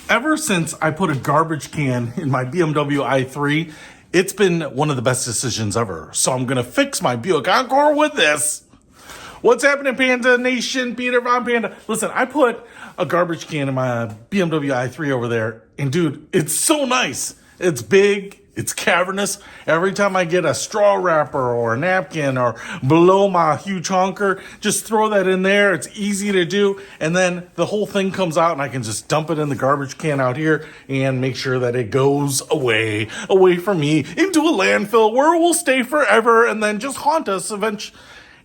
Ever since I put a garbage can in my BMW i3, it's been one of the best decisions ever. So I'm going to fix my Buick Encore with this. What's happening, Panda Nation? Peter Von Panda. Listen, I put a garbage can in my BMW i3 over there, and dude, it's so nice. It's big. It's cavernous. Every time I get a straw wrapper or a napkin or below my huge honker, just throw that in there. It's easy to do. And then the whole thing comes out and I can just dump it in the garbage can out here and make sure that it goes away from me into a landfill where it will stay forever and then just haunt us eventually.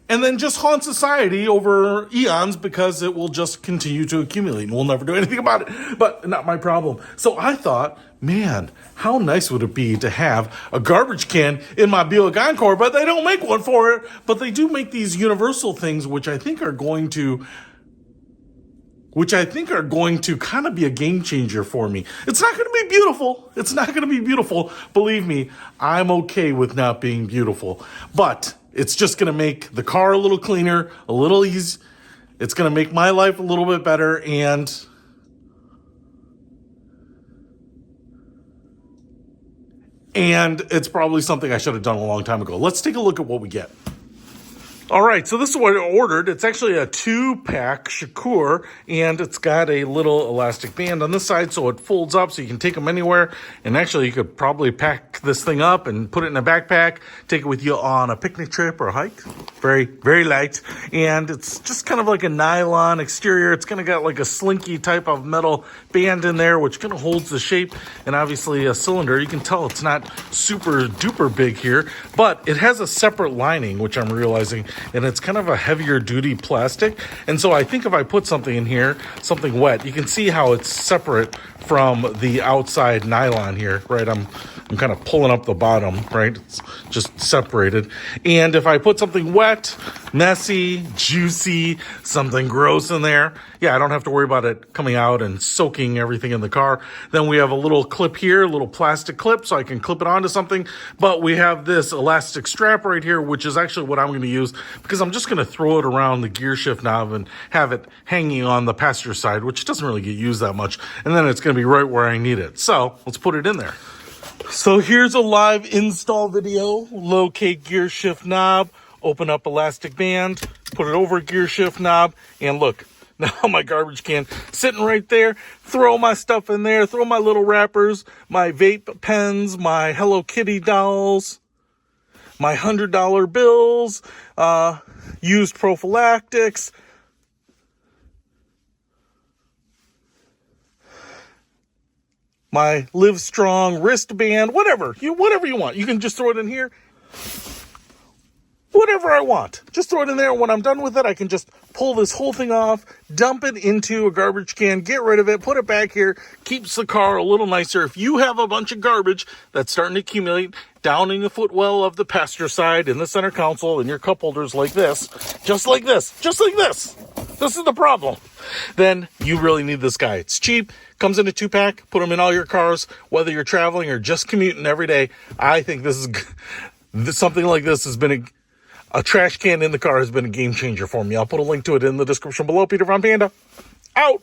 And then just haunt society over eons because it will just continue to accumulate and we'll never do anything about it. But not my problem. So I thought, man, how nice would it be to have a garbage can in my Buick Encore, but they don't make one for it. But they do make these universal things, which I think are going to kind of be a game changer for me. It's not going to be beautiful. It's not going to be beautiful. Believe me, I'm okay with not being beautiful. But it's just going to make the car a little cleaner, a little easy. It's going to make my life a little bit better, and it's probably something I should have done a long time ago. Let's take a look at what we get. All right, so this is what I ordered. It's actually a 2-pack Shakur, and it's got a little elastic band on this side, so it folds up so you can take them anywhere. And actually, you could probably pack this thing up and put it in a backpack, take it with you on a picnic trip or a hike. Very, very light. And it's just kind of like a nylon exterior. It's going to got like a slinky type of metal band in there, which kind of holds the shape. And obviously a cylinder. You can tell it's not super duper big here, but it has a separate lining, which I'm realizing. And it's kind of a heavier duty plastic. And so I think if I put something in here, something wet, you can see how it's separate from the outside nylon here, right? I'm kind of pulling up the bottom, right? It's just separated. And if I put something wet, messy, juicy, something gross in there, yeah, I don't have to worry about it coming out and soaking everything in the car. Then we have a little clip here, a little plastic clip, so I can clip it onto something. But we have this elastic strap right here, which is actually what I'm going to use because I'm just going to throw it around the gear shift knob and have it hanging on the passenger side, which doesn't really get used that much. And then it's going to be right where I need it. So let's put it in there. So here's a live install video. Locate gear shift knob, open up elastic band, put it over gear shift knob, and look, now my garbage can sitting right there. Throw my stuff in there, throw my little wrappers, my vape pens, my Hello Kitty dolls, my $100 bills, used prophylactics, my Live Strong wristband, whatever you want. You can just throw it in here. Whatever I want. Just throw it in there. When I'm done with it, I can just pull this whole thing off, dump it into a garbage can, get rid of it, put it back here, keeps the car a little nicer. If you have a bunch of garbage that's starting to accumulate down in the footwell of the passenger side, in the center console, in your cup holders like this, just like this, this is the problem, then you really need this guy. It's cheap, comes in a 2-pack, put them in all your cars, whether you're traveling or just commuting every day. I think this is something like this has been a trash can in the car has been a game changer for me. I'll put a link to it in the description below. Peter Von Panda, out.